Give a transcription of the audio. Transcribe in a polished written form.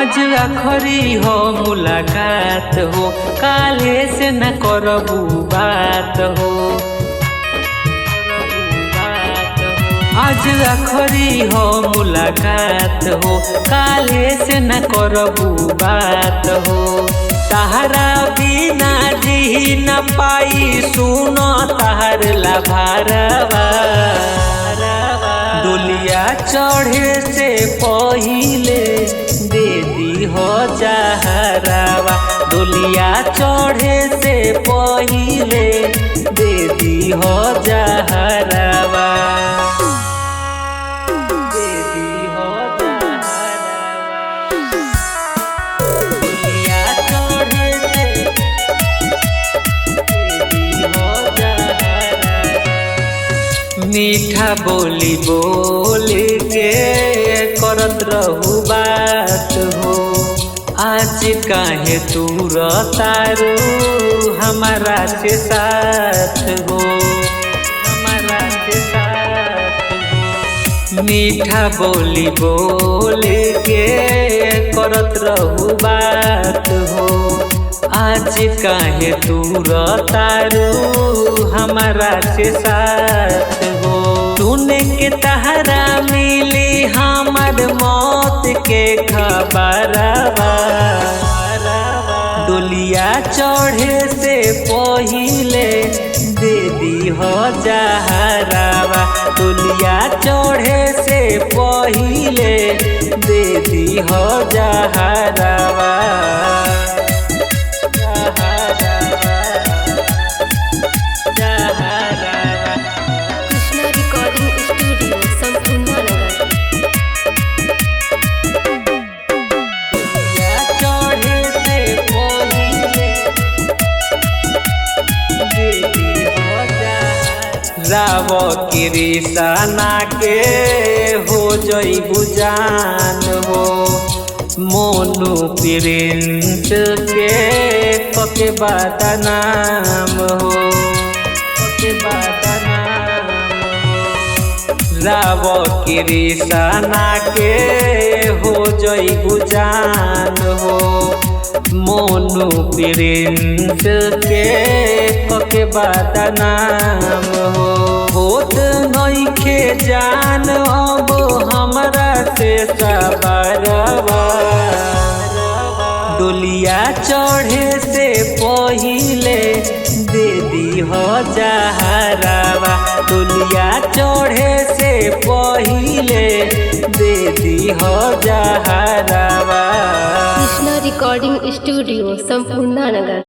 आज आखरी हो मुलाकात हो, काले से न करबू बात हो। आज आखरी हो मुलाकात हो, काले से न करबू बात हो। तहरा बिना जी न पाई, सुनो तहर लाभारवा। डोलिया चढ़े से पहिले दे दी हो जहरावा। डोलिया चढ़े से पहिले दे दी हो जहरावा। दे दी हो जहरावा। डोलिया चढ़े से दे दी हो जहरावा। मीठा बोली बोल के करत रहू बात हो। आज काहे तू तारू हमारा के साथ हो, हमारा के साथ हो। मीठा बोली बोल के करत रहू बात हो। आज काहे तू तारू हमारा के साथ हो। सुने के तहरा मिली हमार मौत के खबरवा। डोलिया चढ़े से पहिले दे दी हो जहरावा। डोलिया चढ़े से पहिले दे दी हो जहरावा। राव कृष्णा के हो जइबू जान हो। मोनू प्रिंस के पके बदनाम हो, पके बदनाम हो। राव कृष्णा के हो जइबू जान हो। मोनू प्रिंस के पके बदनाम हो। होत नइखे जान अब हमरा से सबरवा। डोलिया चढ़े से पहिले दे दी हो जहरावा। डोलिया चढ़े से पहिले दे दी हो जहरावा। कृष्णा रिकॉर्डिंग स्टूडियो संपूर्ण नगर।